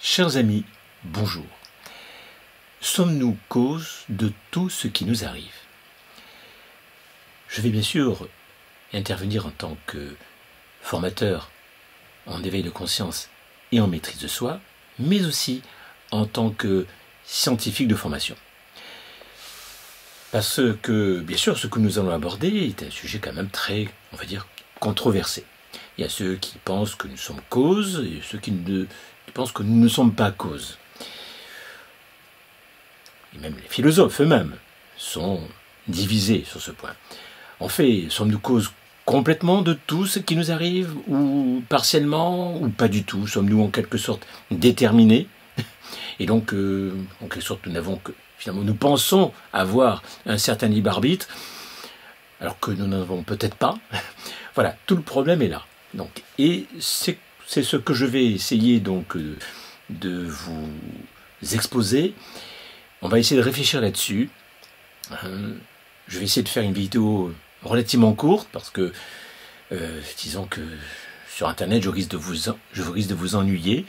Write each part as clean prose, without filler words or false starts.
Chers amis, bonjour. Sommes-nous cause de tout ce qui nous arrive? Je vais bien sûr intervenir en tant que formateur en éveil de conscience et en maîtrise de soi, mais aussi en tant que scientifique de formation. Parce que, bien sûr, ce que nous allons aborder est un sujet quand même très, on va dire, controversé. Il y a ceux qui pensent que nous sommes cause et ceux qui pensent que nous ne sommes pas cause. Et même les philosophes eux-mêmes sont divisés sur ce point. En fait, sommes-nous cause complètement de tout ce qui nous arrive, ou partiellement, ou pas du tout? Sommes-nous en quelque sorte déterminés? Et donc, en quelque sorte, finalement, nous pensons avoir un certain libre arbitre, alors que nous n'en avons peut-être pas. Voilà, tout le problème est là. Donc, et c'est ce que je vais essayer donc de vous exposer. On va essayer de réfléchir là-dessus. Je vais essayer de faire une vidéo relativement courte parce que, disons que sur Internet, je risque de vous ennuyer.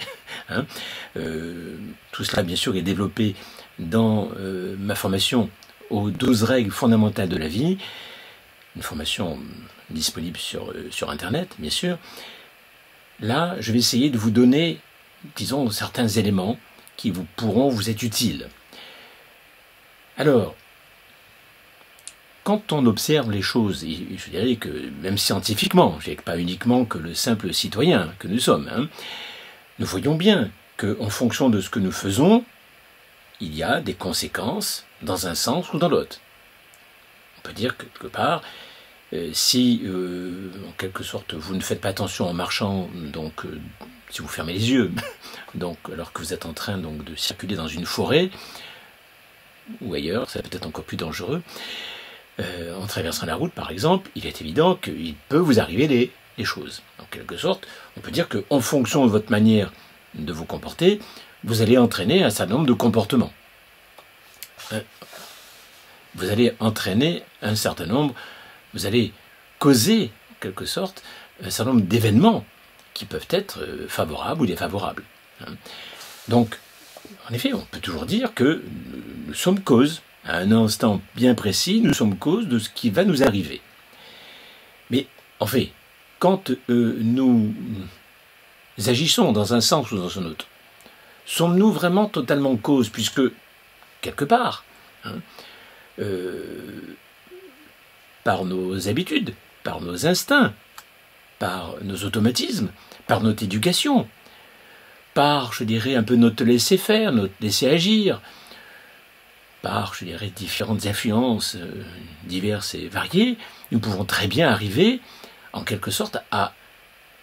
Tout cela, bien sûr, est développé dans ma formation aux 12 règles fondamentales de la vie. Une formation disponible sur Internet, bien sûr. Là, je vais essayer de vous donner, disons, certains éléments qui pourront vous être utiles. Alors, quand on observe les choses, et je dirais que même scientifiquement, pas uniquement que le simple citoyen que nous sommes, nous voyons bien qu'en fonction de ce que nous faisons, il y a des conséquences dans un sens ou dans l'autre. On peut dire que, quelque part, si en quelque sorte vous ne faites pas attention en marchant, donc si vous fermez les yeux, donc alors que vous êtes en train donc de circuler dans une forêt ou ailleurs, ça peut être encore plus dangereux, en traversant la route par exemple, il est évident qu'il peut vous arriver des choses. En quelque sorte, on peut dire qu'en fonction de votre manière de vous comporter, vous allez entraîner un certain nombre de comportements. Vous allez entraîner un certain nombre, vous allez causer, en quelque sorte, un certain nombre d'événements qui peuvent être favorables ou défavorables. Donc, en effet, on peut toujours dire que nous sommes cause. À un instant bien précis, nous sommes cause de ce qui va nous arriver. Mais, en fait, quand nous agissons dans un sens ou dans un autre, sommes-nous vraiment totalement cause, puisque, quelque part, par nos habitudes, par nos instincts, par nos automatismes, par notre éducation, par, je dirais, un peu notre laisser-faire, notre laisser-agir, par, je dirais, différentes influences diverses et variées, nous pouvons très bien arriver, en quelque sorte, à,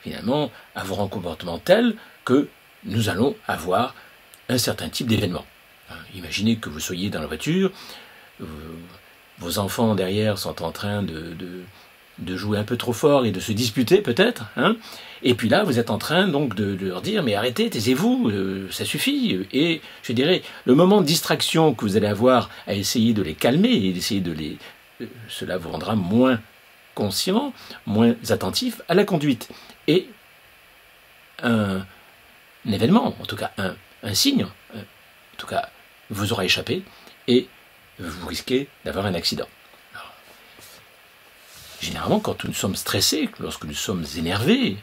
finalement, avoir un comportement tel que nous allons avoir un certain type d'événement. Imaginez que vous soyez dans la voiture, vos enfants derrière sont en train de jouer un peu trop fort et de se disputer peut-être, et puis là vous êtes en train donc de leur dire mais arrêtez, taisez-vous, ça suffit, et je dirais le moment de distraction que vous allez avoir à essayer de les calmer et d'essayer cela vous rendra moins conscient, moins attentif à la conduite, et un événement, en tout cas un signe, en tout cas vous aura échappé et vous risquez d'avoir un accident. Alors, généralement, quand nous sommes stressés, lorsque nous sommes énervés,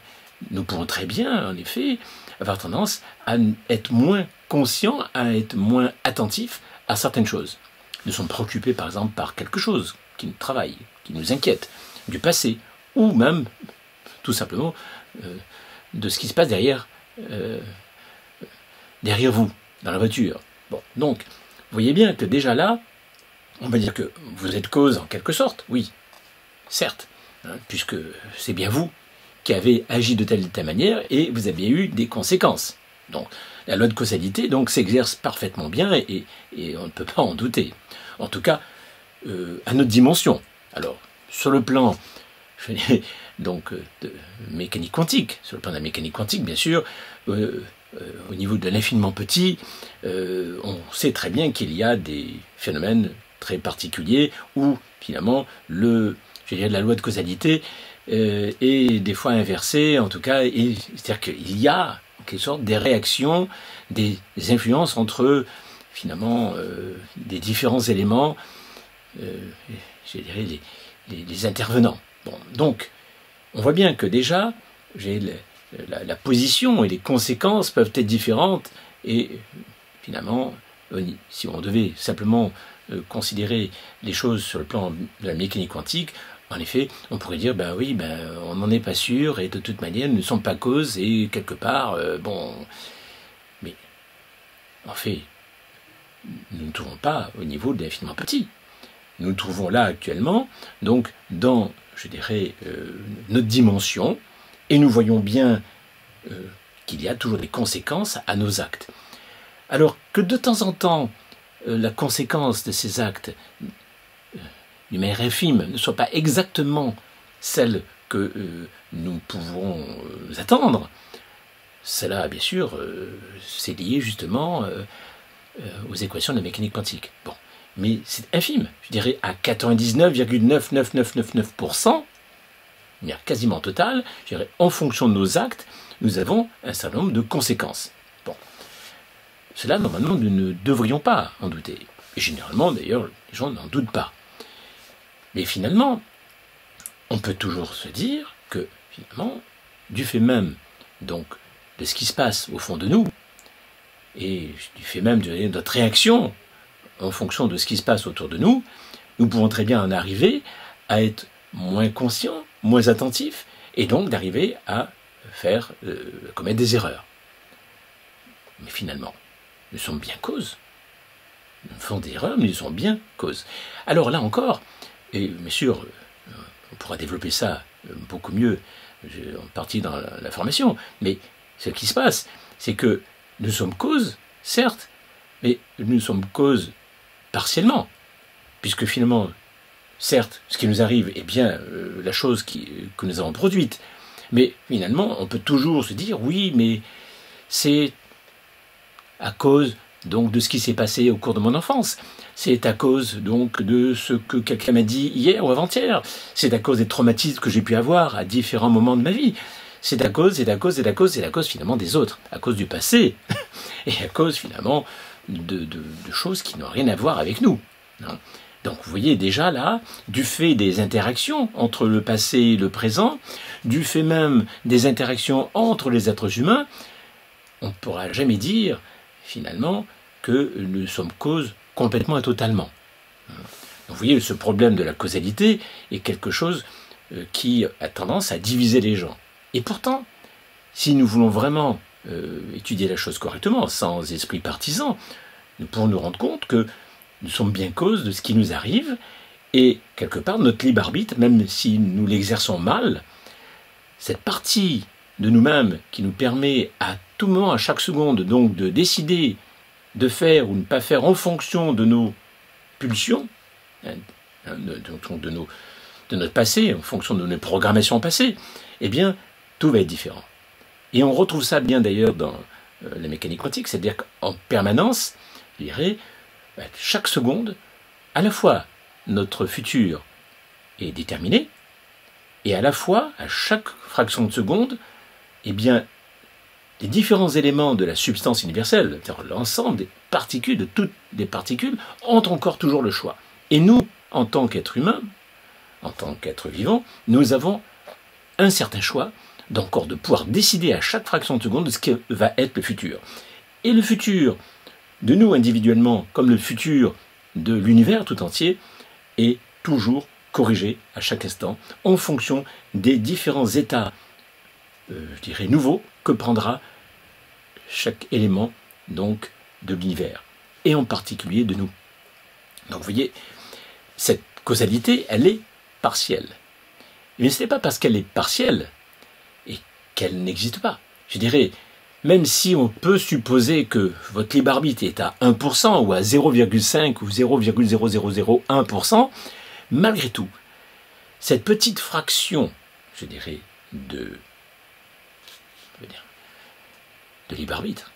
nous pouvons très bien, en effet, avoir tendance à être moins conscients, à être moins attentifs à certaines choses. Nous sommes préoccupés, par exemple, par quelque chose qui nous travaille, qui nous inquiète, du passé, ou même, tout simplement, de ce qui se passe derrière vous, dans la voiture. Bon, donc, vous voyez bien que déjà là, on va dire que vous êtes cause en quelque sorte, oui, certes, puisque c'est bien vous qui avez agi de telle ou telle manière et vous avez eu des conséquences. Donc, la loi de causalité donc s'exerce parfaitement bien et on ne peut pas en douter. En tout cas, à notre dimension. Alors, sur le plan donc de mécanique quantique, sur le plan de la mécanique quantique, bien sûr, au niveau de l'infiniment petit, on sait très bien qu'il y a des phénomènes très particulier où finalement la loi de causalité est des fois inversée, en tout cas, c'est-à-dire qu'il y a en quelque sorte des réactions, des influences entre finalement des différents éléments, je dirais les intervenants. Bon, donc, on voit bien que déjà, la position et les conséquences peuvent être différentes et finalement, si on devait simplement considérer les choses sur le plan de la mécanique quantique, en effet, on pourrait dire, ben oui, on n'en est pas sûr et de toute manière, nous ne sommes pas cause et quelque part, bon, mais en fait, nous ne trouvons pas au niveau de l'infiniment petit. Nous nous trouvons là actuellement, donc dans, je dirais, notre dimension, et nous voyons bien qu'il y a toujours des conséquences à nos actes. Alors que de temps en temps, la conséquence de ces actes, d'une manière infime, ne soit pas exactement celle que nous pouvons attendre, cela, bien sûr, c'est lié justement aux équations de la mécanique quantique. Bon. Mais c'est infime, je dirais à 99,99999%, quasiment total, je dirais en fonction de nos actes, nous avons un certain nombre de conséquences. Bon. Cela, normalement, nous ne devrions pas en douter. Et généralement, d'ailleurs, les gens n'en doutent pas. Mais finalement, on peut toujours se dire que, finalement, du fait même donc, de ce qui se passe au fond de nous, et du fait même de notre réaction en fonction de ce qui se passe autour de nous, nous pouvons très bien en arriver à être moins conscients, moins attentifs, et donc d'arriver à commettre des erreurs. Mais finalement, nous sommes bien cause. Nous faisons des erreurs, mais nous sommes bien cause. Alors là encore, et bien sûr, on pourra développer ça beaucoup mieux en partie dans la formation, mais ce qui se passe, c'est que nous sommes cause, certes, mais nous sommes cause partiellement, puisque finalement, certes, ce qui nous arrive est bien la chose que nous avons produite, mais finalement, on peut toujours se dire, oui, mais c'est à cause donc de ce qui s'est passé au cours de mon enfance, c'est à cause donc de ce que quelqu'un m'a dit hier ou avant-hier, c'est à cause des traumatismes que j'ai pu avoir à différents moments de ma vie, c'est à cause finalement des autres, à cause du passé, et à cause finalement de choses qui n'ont rien à voir avec nous. Donc vous voyez déjà là, du fait des interactions entre le passé et le présent, du fait même des interactions entre les êtres humains, on ne pourra jamais dire finalement que nous sommes cause complètement et totalement. Donc vous voyez, ce problème de la causalité est quelque chose qui a tendance à diviser les gens. Et pourtant, si nous voulons vraiment étudier la chose correctement, sans esprit partisan, nous pourrons nous rendre compte que nous sommes bien cause de ce qui nous arrive, et quelque part, notre libre arbitre, même si nous l'exerçons mal, cette partie de nous-mêmes qui nous permet à tout moment, à chaque seconde, donc de décider de faire ou ne pas faire en fonction de nos pulsions, de notre passé, en fonction de nos programmations passées, eh bien, tout va être différent. Et on retrouve ça bien d'ailleurs dans la mécanique quantique, c'est-à-dire qu'en permanence, je dirais, chaque seconde, à la fois notre futur est déterminé, et à la fois, à chaque fraction de seconde, eh bien, les différents éléments de la substance universelle, c'est-à-dire l'ensemble des particules, de toutes les particules, ont encore toujours le choix. Et nous, en tant qu'êtres humains, en tant qu'êtres vivants, nous avons un certain choix d'encore de pouvoir décider à chaque fraction de seconde de ce que va être le futur. Et le futur de nous individuellement, comme le futur de l'univers tout entier, est toujours corrigé à chaque instant en fonction des différents états, je dirais, nouveaux que prendra chaque élément donc de l'univers, et en particulier de nous. Donc vous voyez, cette causalité, elle est partielle. Mais ce n'est pas parce qu'elle est partielle et qu'elle n'existe pas. Je dirais, même si on peut supposer que votre libre arbitre est à 1% ou à 0,5 ou 0,0001%, malgré tout, cette petite fraction, je dirais, de libre arbitre,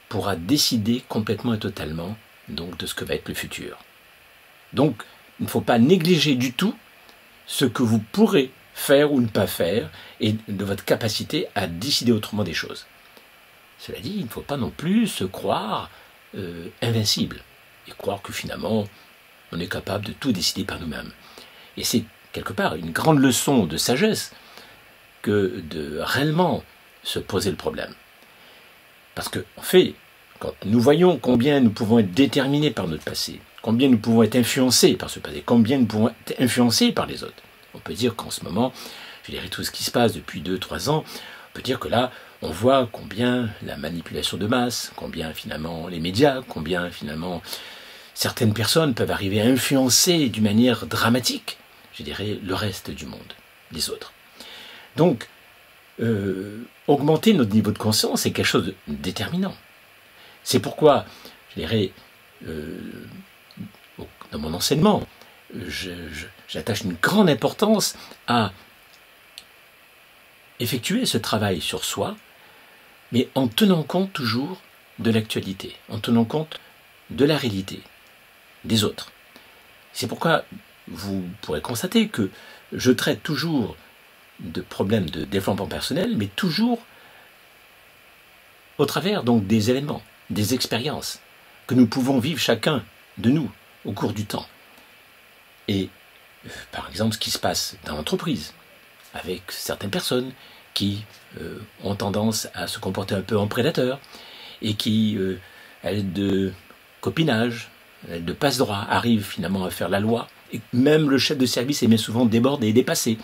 pourra décider complètement et totalement donc, de ce que va être le futur. Donc, il ne faut pas négliger du tout ce que vous pourrez faire ou ne pas faire, et de votre capacité à décider autrement des choses. Cela dit, il ne faut pas non plus se croire invincible, et croire que finalement, on est capable de tout décider par nous-mêmes. Et c'est quelque part une grande leçon de sagesse que de réellement se poser le problème. Parce que, en fait, quand nous voyons combien nous pouvons être déterminés par notre passé, combien nous pouvons être influencés par ce passé, combien nous pouvons être influencés par les autres, on peut dire qu'en ce moment, je dirais tout ce qui se passe depuis 2-3 ans, on peut dire que là, on voit combien la manipulation de masse, combien finalement les médias, combien finalement certaines personnes peuvent arriver à influencer d'une manière dramatique, je dirais, le reste du monde, les autres. Donc, augmenter notre niveau de conscience est quelque chose de déterminant. C'est pourquoi, je dirais, dans mon enseignement, j'attache une grande importance à effectuer ce travail sur soi, mais en tenant compte toujours de l'actualité, en tenant compte de la réalité des autres. C'est pourquoi vous pourrez constater que je traite toujours de problèmes de développement personnel, mais toujours au travers donc des événements, des expériences que nous pouvons vivre chacun de nous au cours du temps. Et par exemple, ce qui se passe dans l'entreprise, avec certaines personnes qui ont tendance à se comporter un peu en prédateur et qui, à l'aide de copinage, à l'aide de passe-droit, arrivent finalement à faire la loi. Et même le chef de service est bien souvent débordé et dépassé.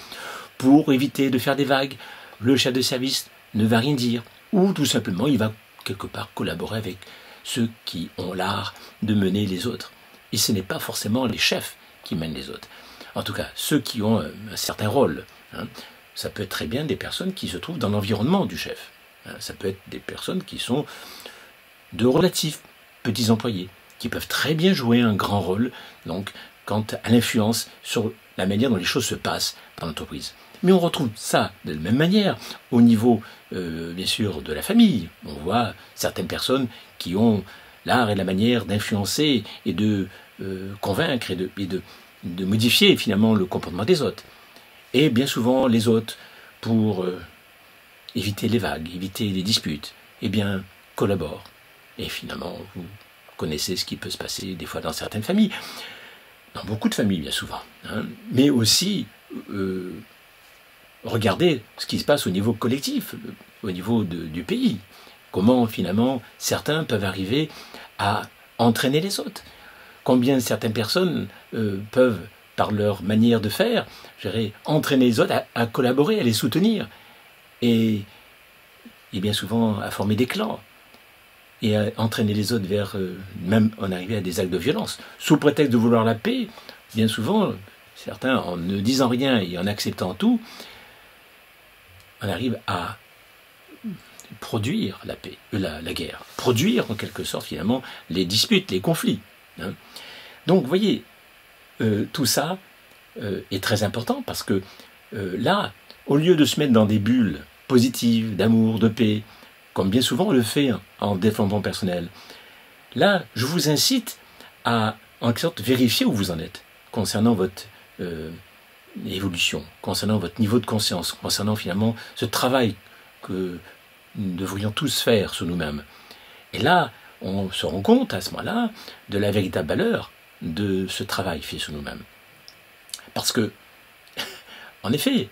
Pour éviter de faire des vagues, le chef de service ne va rien dire. Ou tout simplement, il va quelque part collaborer avec ceux qui ont l'art de mener les autres. Et ce n'est pas forcément les chefs qui mènent les autres. En tout cas, ceux qui ont un certain rôle. Ça peut être très bien des personnes qui se trouvent dans l'environnement du chef. Ça peut être des personnes qui sont de relatifs petits employés, qui peuvent très bien jouer un grand rôle donc, quant à l'influence sur la manière dont les choses se passent dans l'entreprise. Mais on retrouve ça de la même manière au niveau, bien sûr, de la famille. On voit certaines personnes qui ont l'art et la manière d'influencer et de convaincre et de modifier finalement le comportement des autres. Et bien souvent, les autres, pour éviter les vagues, éviter les disputes, eh bien, collaborent. Et finalement, vous connaissez ce qui peut se passer des fois dans certaines familles, dans beaucoup de familles bien souvent, mais aussi regardez ce qui se passe au niveau collectif, au niveau du pays. Comment finalement certains peuvent arriver à entraîner les autres. Combien certaines personnes peuvent, par leur manière de faire, entraîner les autres à collaborer, à les soutenir. Et bien souvent à former des clans. Et à entraîner les autres vers, même en arriver à des actes de violence. Sous prétexte de vouloir la paix, bien souvent, certains, en ne disant rien et en acceptant tout, on arrive à produire la paix, la guerre. Produire, en quelque sorte, finalement, les disputes, les conflits. Donc, vous voyez, tout ça est très important parce que là, au lieu de se mettre dans des bulles positives, d'amour, de paix, comme bien souvent on le fait en développement personnel, là, je vous incite à, en quelque sorte, vérifier où vous en êtes concernant votre évolution, concernant votre niveau de conscience, concernant finalement ce travail que nous devrions tous faire sur nous-mêmes. Et là, on se rend compte à ce moment-là de la véritable valeur de ce travail fait sur nous-mêmes. Parce que, en effet,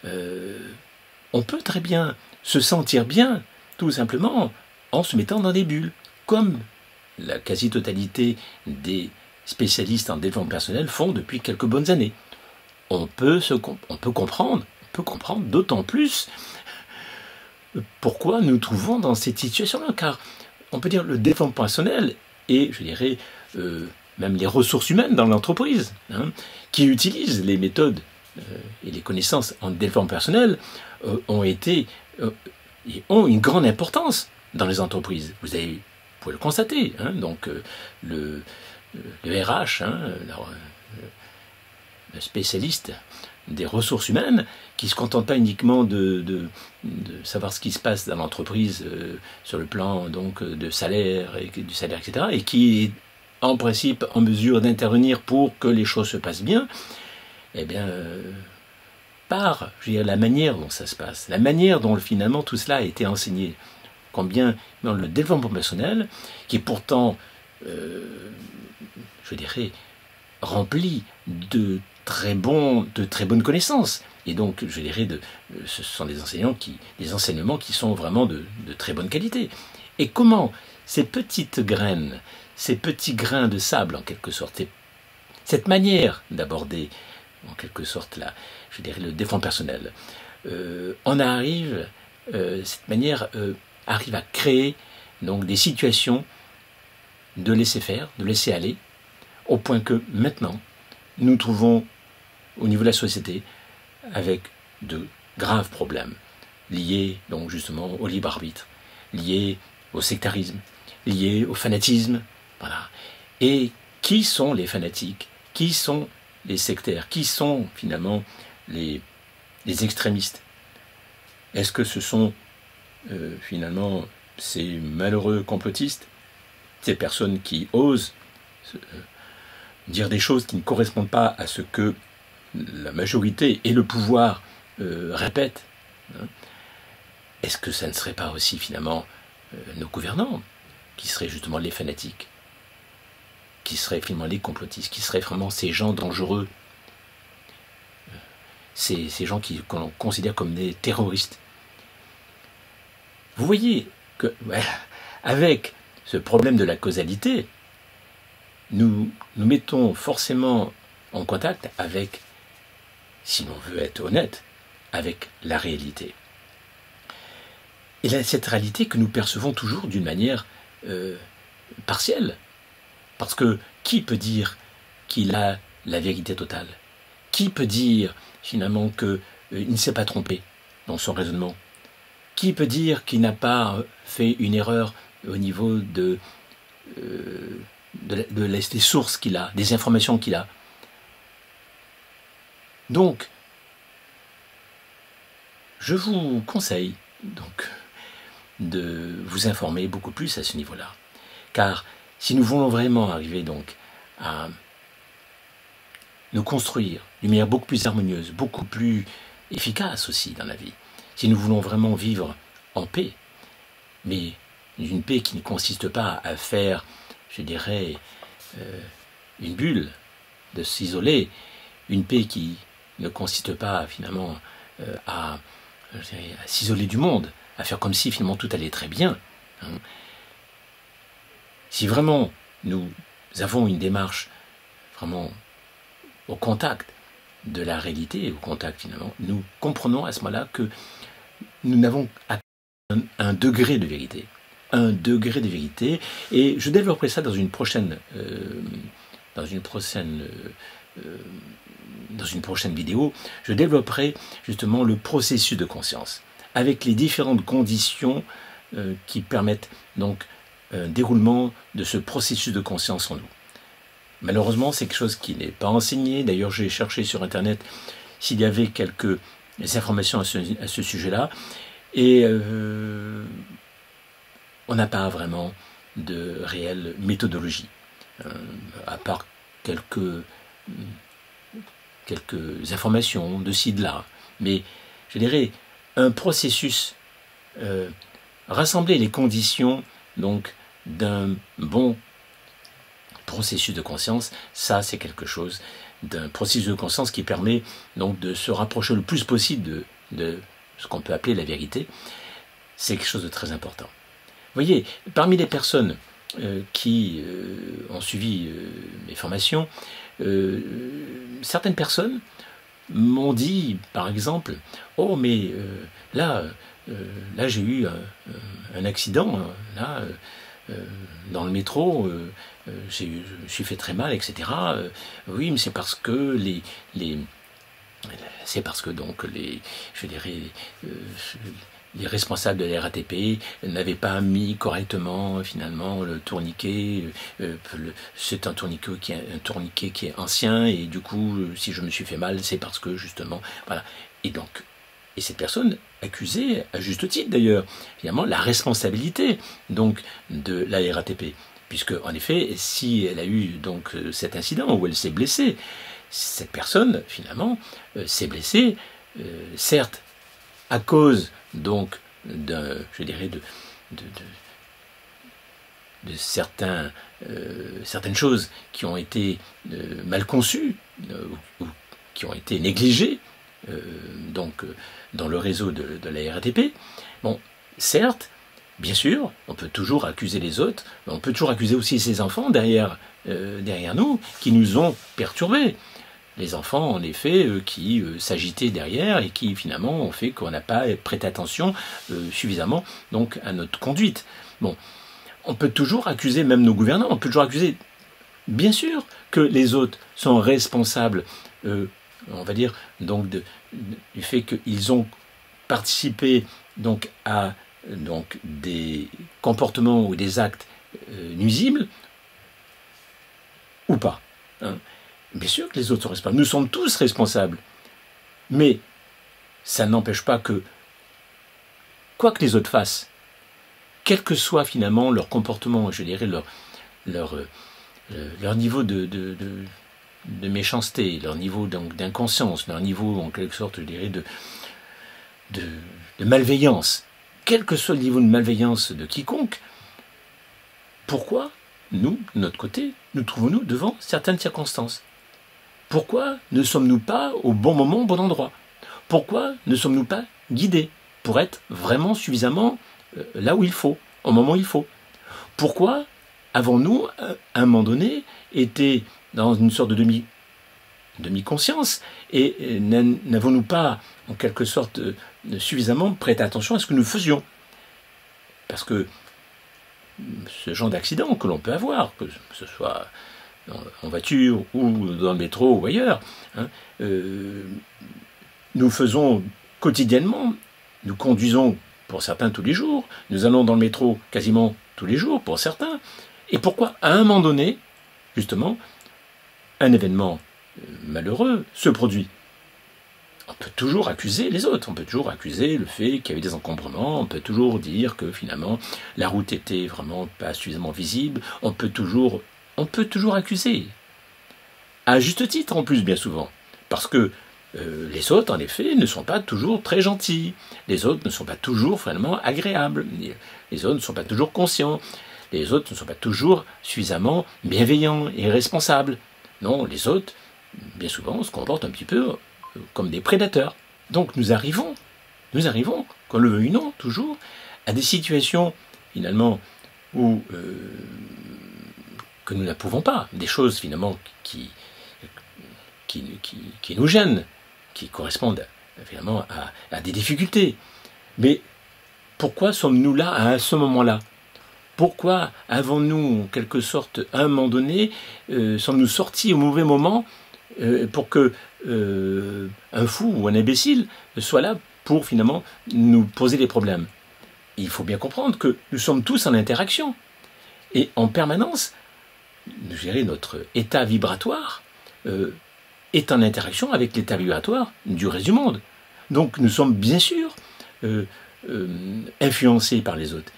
on peut très bien se sentir bien, tout simplement, en se mettant dans des bulles, comme la quasi-totalité des spécialistes en développement personnel font depuis quelques bonnes années. On peut comprendre d'autant plus pourquoi nous nous trouvons dans cette situation-là, car on peut dire le développement personnel et, je dirais, même les ressources humaines dans l'entreprise, qui utilisent les méthodes et les connaissances en développement personnel, ont une grande importance dans les entreprises. Vous pouvez le constater. Donc, le RH, le spécialiste des ressources humaines, qui ne se contente pas uniquement de savoir ce qui se passe dans l'entreprise sur le plan donc, du salaire, etc., et qui est en principe en mesure d'intervenir pour que les choses se passent bien, eh bien, par, je veux dire, la manière dont ça se passe, la manière dont finalement tout cela a été enseigné, combien dans le développement personnel, qui est pourtant, je dirais, rempli de très bonnes connaissances. Et donc, je dirais, ce sont des enseignements qui sont vraiment de très bonne qualité. Et comment ces petites graines, ces petits grains de sable, en quelque sorte, cette manière d'aborder, en quelque sorte, je dirais, le développement personnel, cette manière arrive à créer donc des situations de laisser faire, de laisser aller, au point que maintenant, nous nous trouvons au niveau de la société avec de graves problèmes liés donc justement au libre arbitre, liés au sectarisme, liés au fanatisme, voilà. Et qui sont les fanatiques? Qui sont les sectaires? Qui sont finalement les extrémistes? Est-ce que ce sont finalement ces malheureux complotistes, ces personnes qui osent dire des choses qui ne correspondent pas à ce que la majorité et le pouvoir répètent? Est-ce que ça ne serait pas aussi finalement nos gouvernants qui seraient justement les fanatiques, qui seraient finalement les complotistes, qui seraient vraiment ces gens dangereux, ces gens qu'on considère comme des terroristes? Vous voyez que, avec ce problème de la causalité, nous mettons forcément en contact avec, si l'on veut être honnête, avec la réalité. Et cette réalité que nous percevons toujours d'une manière partielle. Parce que qui peut dire qu'il a la vérité totale? Qui peut dire finalement qu'il ne s'est pas trompé dans son raisonnement? Qui peut dire qu'il n'a pas fait une erreur au niveau des sources qu'il a, des informations qu'il a? Donc, je vous conseille donc de vous informer beaucoup plus à ce niveau-là. Car si nous voulons vraiment arriver donc à nous construire d'une manière beaucoup plus harmonieuse, beaucoup plus efficace aussi dans la vie, si nous voulons vraiment vivre en paix, mais une paix qui ne consiste pas à faire, je dirais, une bulle, de s'isoler, une paix qui ne consiste pas finalement à s'isoler du monde, à faire comme si finalement tout allait très bien. Si vraiment nous avons une démarche vraiment au contact de la réalité, au contact finalement, nous comprenons à ce moment-là que nous n'avons atteint un degré de vérité. Un degré de vérité, et je développerai ça dans une prochaine vidéo. Je développerai justement le processus de conscience, avec les différentes conditions qui permettent donc un déroulement de ce processus de conscience en nous. Malheureusement, c'est quelque chose qui n'est pas enseigné. D'ailleurs, j'ai cherché sur Internet s'il y avait quelques informations à ce sujet-là, et on n'a pas vraiment de réelle méthodologie, à part quelques informations de ci, de là. Mais je dirais un processus, rassembler les conditions donc d'un bon processus de conscience, ça c'est quelque chose d'un processus de conscience qui permet donc de se rapprocher le plus possible de ce qu'on peut appeler la vérité. C'est quelque chose de très important. Vous voyez, parmi les personnes qui ont suivi mes formations, certaines personnes m'ont dit, par exemple, « Oh, mais là j'ai eu un accident, là, dans le métro, je me suis fait très mal, etc. Oui, mais c'est parce que les responsables de la RATP n'avaient pas mis correctement finalement le tourniquet. C'est un tourniquet qui est ancien, et du coup, si je me suis fait mal, c'est parce que justement, voilà. Et cette personne accusait, à juste titre d'ailleurs, finalement, la responsabilité donc de la RATP, puisque en effet, si elle a eu donc cet incident où elle s'est blessée, cette personne finalement s'est blessée certes, à cause donc je dirais de certaines choses qui ont été mal conçues ou qui ont été négligées dans le réseau de la RATP. Bon, certes, bien sûr, on peut toujours accuser les autres, mais on peut toujours accuser aussi ces enfants derrière nous qui nous ont perturbés. Les enfants, en effet, qui s'agitaient derrière et qui, finalement, ont fait qu'on n'a pas prêté attention suffisamment donc, à notre conduite. Bon, on peut toujours accuser même nos gouvernants, on peut toujours accuser, bien sûr, que les autres sont responsables, on va dire, donc, du fait qu'ils ont participé donc, à des comportements ou des actes nuisibles, ou pas. Hein. Bien sûr que les autres sont responsables. Nous sommes tous responsables. Mais ça n'empêche pas que, quoi que les autres fassent, quel que soit finalement leur comportement, je dirais leur niveau de méchanceté, leur niveau d'inconscience, leur niveau en quelque sorte, je dirais, de malveillance, quel que soit le niveau de malveillance de quiconque, pourquoi nous, de notre côté, nous trouvons-nous devant certaines circonstances? Pourquoi ne sommes-nous pas au bon moment, au bon endroit? Pourquoi ne sommes-nous pas guidés pour être vraiment suffisamment là où il faut, au moment où il faut? Pourquoi avons-nous, à un moment donné, été dans une sorte de demi-conscience et n'avons-nous pas, en quelque sorte, suffisamment prêté attention à ce que nous faisions? Parce que ce genre d'accident que l'on peut avoir, que ce soit en voiture ou dans le métro ou ailleurs, hein, nous faisons quotidiennement, nous conduisons pour certains tous les jours, nous allons dans le métro quasiment tous les jours pour certains, et pourquoi à un moment donné, justement, un événement malheureux se produit? On peut toujours accuser les autres, on peut toujours accuser le fait qu'il y avait des encombrements, on peut toujours dire que finalement la route était vraiment pas suffisamment visible, on peut toujours accuser. À juste titre en plus bien souvent, parce que les autres en effet ne sont pas toujours très gentils, les autres ne sont pas toujours vraiment agréables, les autres ne sont pas toujours conscients, les autres ne sont pas toujours suffisamment bienveillants et responsables. Non, les autres, bien souvent, se comportent un petit peu comme des prédateurs. Donc nous arrivons, qu'on le veuille ou non, toujours, à des situations, finalement, où que nous n'approuvons pas, des choses, finalement, qui nous gênent, qui correspondent, finalement, à des difficultés. Mais pourquoi sommes-nous là à ce moment-là? Pourquoi avons-nous, en quelque sorte, à un moment donné, sommes-nous sortis au mauvais moment pour que un fou ou un imbécile soit là pour finalement nous poser des problèmes? Il faut bien comprendre que nous sommes tous en interaction et en permanence, je dirais, notre état vibratoire est en interaction avec l'état vibratoire du reste du monde. Donc nous sommes bien sûr influencés par les autres.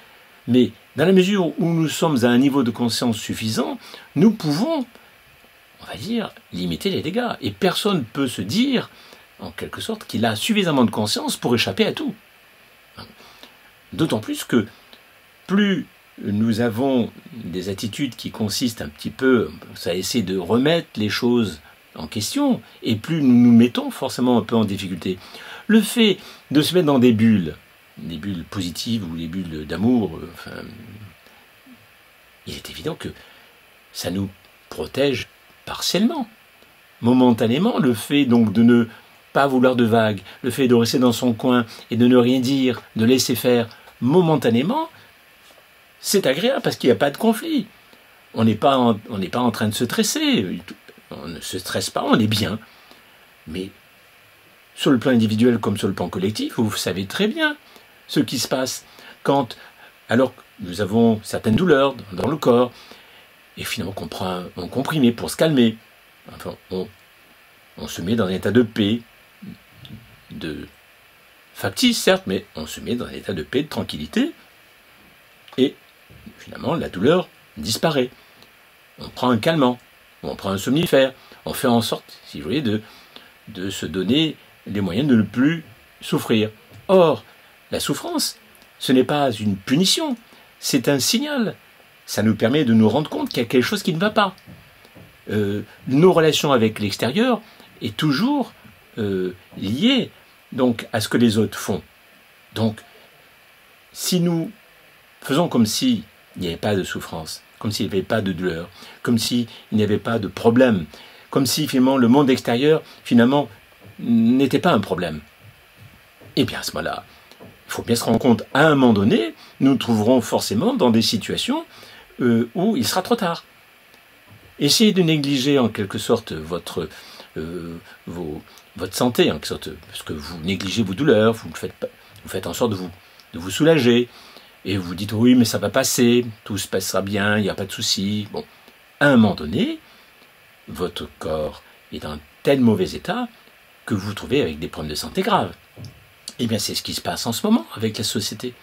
Mais dans la mesure où nous sommes à un niveau de conscience suffisant, nous pouvons, on va dire, limiter les dégâts. Et personne ne peut se dire, en quelque sorte, qu'il a suffisamment de conscience pour échapper à tout. D'autant plus que plus nous avons des attitudes qui consistent un petit peu à essayer de remettre les choses en question, et plus nous nous mettons forcément un peu en difficulté. Le fait de se mettre dans des bulles positives ou des bulles d'amour, enfin, il est évident que ça nous protège partiellement, momentanément. Le fait donc de ne pas vouloir de vagues, le fait de rester dans son coin et de ne rien dire, de laisser faire momentanément, c'est agréable parce qu'il n'y a pas de conflit. On n'est pas en train de se stresser, on ne se stresse pas, on est bien. Mais sur le plan individuel comme sur le plan collectif, vous savez très bien ce qui se passe quand, alors que nous avons certaines douleurs dans le corps, et finalement qu'on prend un comprimé pour se calmer. Enfin, on se met dans un état de paix, factice certes, mais on se met dans un état de paix, de tranquillité, et finalement la douleur disparaît. On prend un calmant, on prend un somnifère, on fait en sorte, si vous voulez, de se donner les moyens de ne plus souffrir. Or, la souffrance, ce n'est pas une punition, c'est un signal. Ça nous permet de nous rendre compte qu'il y a quelque chose qui ne va pas. Nos relations avec l'extérieur est toujours liée donc à ce que les autres font. Donc, si nous faisons comme s'il n'y avait pas de souffrance, comme s'il n'y avait pas de douleur, comme s'il n'y avait pas de problème, comme si finalement le monde extérieur finalement n'était pas un problème, eh bien à ce moment-là, il faut bien se rendre compte, à un moment donné, nous nous trouverons forcément dans des situations où il sera trop tard. Essayez de négliger en quelque sorte votre santé, en quelque sorte, parce que vous négligez vos douleurs, vous faites en sorte de vous soulager, et vous dites oui mais ça va passer, tout se passera bien, il n'y a pas de souci. Bon, à un moment donné, votre corps est dans un tel mauvais état que vous vous trouvez avec des problèmes de santé graves. Eh bien c'est ce qui se passe en ce moment avec la société.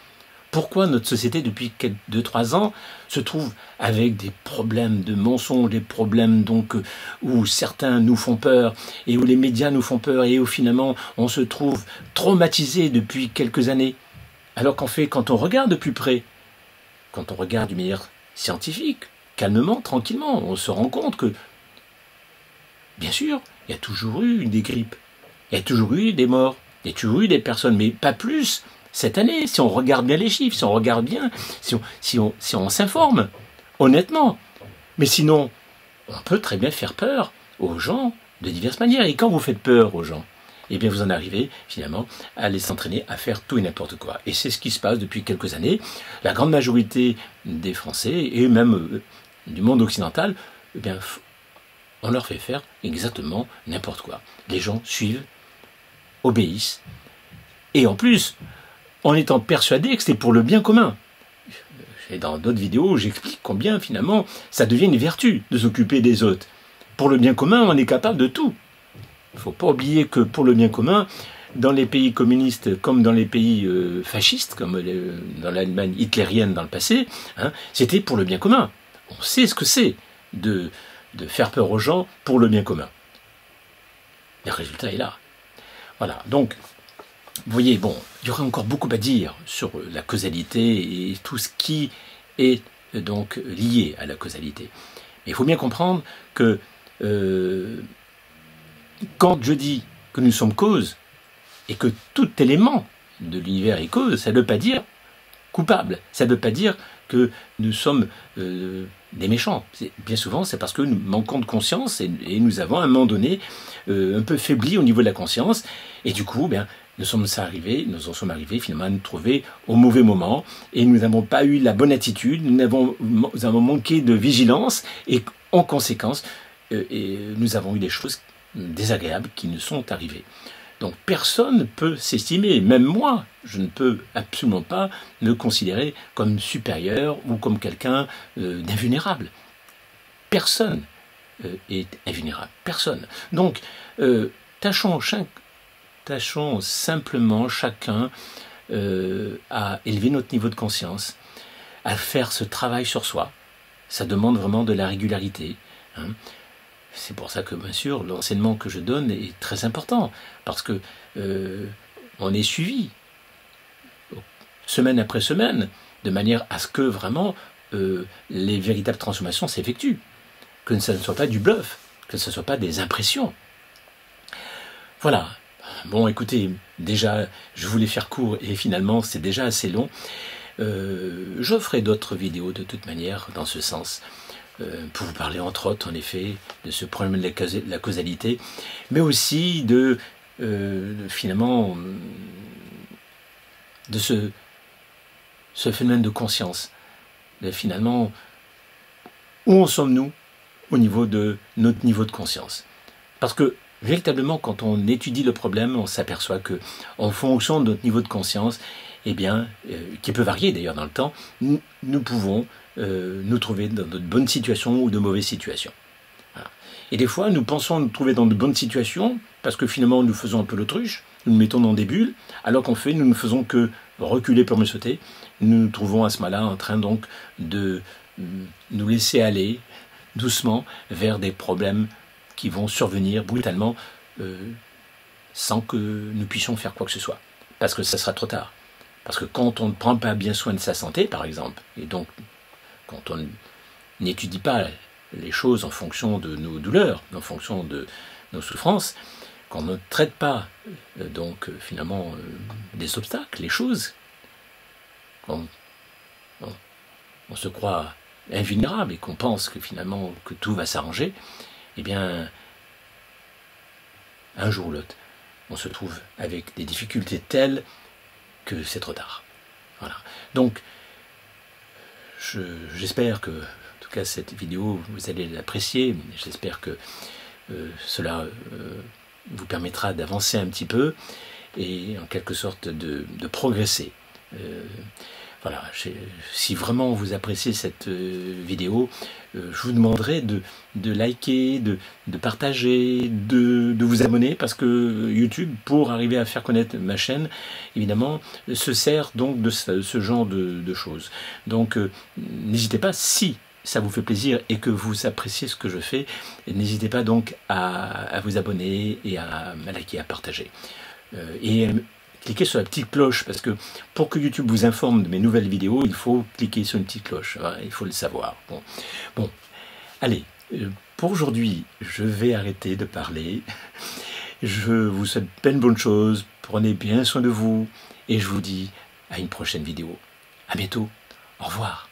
Pourquoi notre société, depuis 2-3 ans, se trouve avec des problèmes de mensonges, des problèmes donc où certains nous font peur et où les médias nous font peur et où finalement on se trouve traumatisé depuis quelques années. Alors qu'en fait, quand on regarde de plus près, quand on regarde d'une manière scientifique, calmement, tranquillement, on se rend compte que, bien sûr, il y a toujours eu des grippes, il y a toujours eu des morts, il y a toujours eu des personnes, mais pas plus cette année, si on regarde bien les chiffres, si on regarde bien, si on s'informe, honnêtement. Mais sinon, on peut très bien faire peur aux gens de diverses manières. Et quand vous faites peur aux gens, eh bien vous en arrivez finalement à les entraîner à faire tout et n'importe quoi. Et c'est ce qui se passe depuis quelques années. La grande majorité des Français, et même du monde occidental, eh bien, on leur fait faire exactement n'importe quoi. Les gens suivent, obéissent, et en plus, en étant persuadé que c'est pour le bien commun. Et dans d'autres vidéos, j'explique combien finalement ça devient une vertu de s'occuper des autres. Pour le bien commun, on est capable de tout. Il ne faut pas oublier que pour le bien commun, dans les pays communistes comme dans les pays fascistes, comme dans l'Allemagne hitlérienne dans le passé, hein, c'était pour le bien commun. On sait ce que c'est de faire peur aux gens pour le bien commun. Le résultat est là. Voilà, donc, vous voyez, bon, il y aurait encore beaucoup à dire sur la causalité et tout ce qui est donc lié à la causalité. Mais il faut bien comprendre que quand je dis que nous sommes cause et que tout élément de l'univers est cause, ça ne veut pas dire coupable, ça ne veut pas dire que nous sommes des méchants. Bien souvent, c'est parce que nous manquons de conscience et nous avons à un moment donné un peu faibli au niveau de la conscience, et du coup, bien, nous en sommes arrivés finalement à nous trouver au mauvais moment, et nous n'avons pas eu la bonne attitude, nous avons manqué de vigilance, et en conséquence, nous avons eu des choses désagréables qui nous sont arrivées. Donc personne ne peut s'estimer, même moi, je ne peux absolument pas me considérer comme supérieur ou comme quelqu'un d'invulnérable. Personne est invulnérable, personne. Donc tâchons simplement chacun à élever notre niveau de conscience, à faire ce travail sur soi. Ça demande vraiment de la régularité, hein. C'est pour ça que, bien sûr, l'enseignement que je donne est très important, parce que on est suivi, semaine après semaine, de manière à ce que vraiment les véritables transformations s'effectuent, que ça ne soit pas du bluff, que ce ne soit pas des impressions. Voilà. Bon, écoutez, déjà, je voulais faire court, et finalement, c'est déjà assez long. Je ferai d'autres vidéos, de toute manière, dans ce sens, pour vous parler entre autres en effet de ce problème de la causalité, mais aussi de finalement de ce phénomène de conscience, finalement où en sommes-nous au niveau de notre niveau de conscience. Parce que véritablement quand on étudie le problème, on s'aperçoit que en fonction de notre niveau de conscience, eh bien, qui peut varier d'ailleurs dans le temps, nous pouvons nous trouver dans de bonnes situations ou de mauvaises situations. Voilà. Et des fois, nous pensons nous trouver dans de bonnes situations parce que finalement, nous faisons un peu l'autruche, nous nous mettons dans des bulles, alors qu'en fait, nous ne faisons que reculer pour mieux sauter. Nous nous trouvons à ce moment-là en train donc de nous laisser aller doucement vers des problèmes qui vont survenir brutalement sans que nous puissions faire quoi que ce soit. Parce que ça sera trop tard. Parce que quand on ne prend pas bien soin de sa santé, par exemple, et donc quand on n'étudie pas les choses en fonction de nos douleurs, en fonction de nos souffrances, qu'on ne traite pas finalement des obstacles, les choses, qu'on on se croit invulnérable et qu'on pense que finalement que tout va s'arranger, eh bien, un jour ou l'autre, on se trouve avec des difficultés telles que c'est trop tard. Voilà. Donc, j'espère que, en tout cas, cette vidéo, vous allez l'apprécier. J'espère que cela vous permettra d'avancer un petit peu et en quelque sorte de progresser. Voilà, si vraiment vous appréciez cette vidéo, je vous demanderai de liker, de partager, de vous abonner, parce que YouTube, pour arriver à faire connaître ma chaîne, évidemment, se sert donc de ce genre de choses. Donc, n'hésitez pas, si ça vous fait plaisir et que vous appréciez ce que je fais, n'hésitez pas donc à vous abonner et à liker, à partager. Cliquez sur la petite cloche, parce que pour que YouTube vous informe de mes nouvelles vidéos, il faut cliquer sur une petite cloche, voilà, il faut le savoir. Bon. Allez, pour aujourd'hui, je vais arrêter de parler. Je vous souhaite plein de bonnes choses, prenez bien soin de vous, et je vous dis à une prochaine vidéo. À bientôt, au revoir.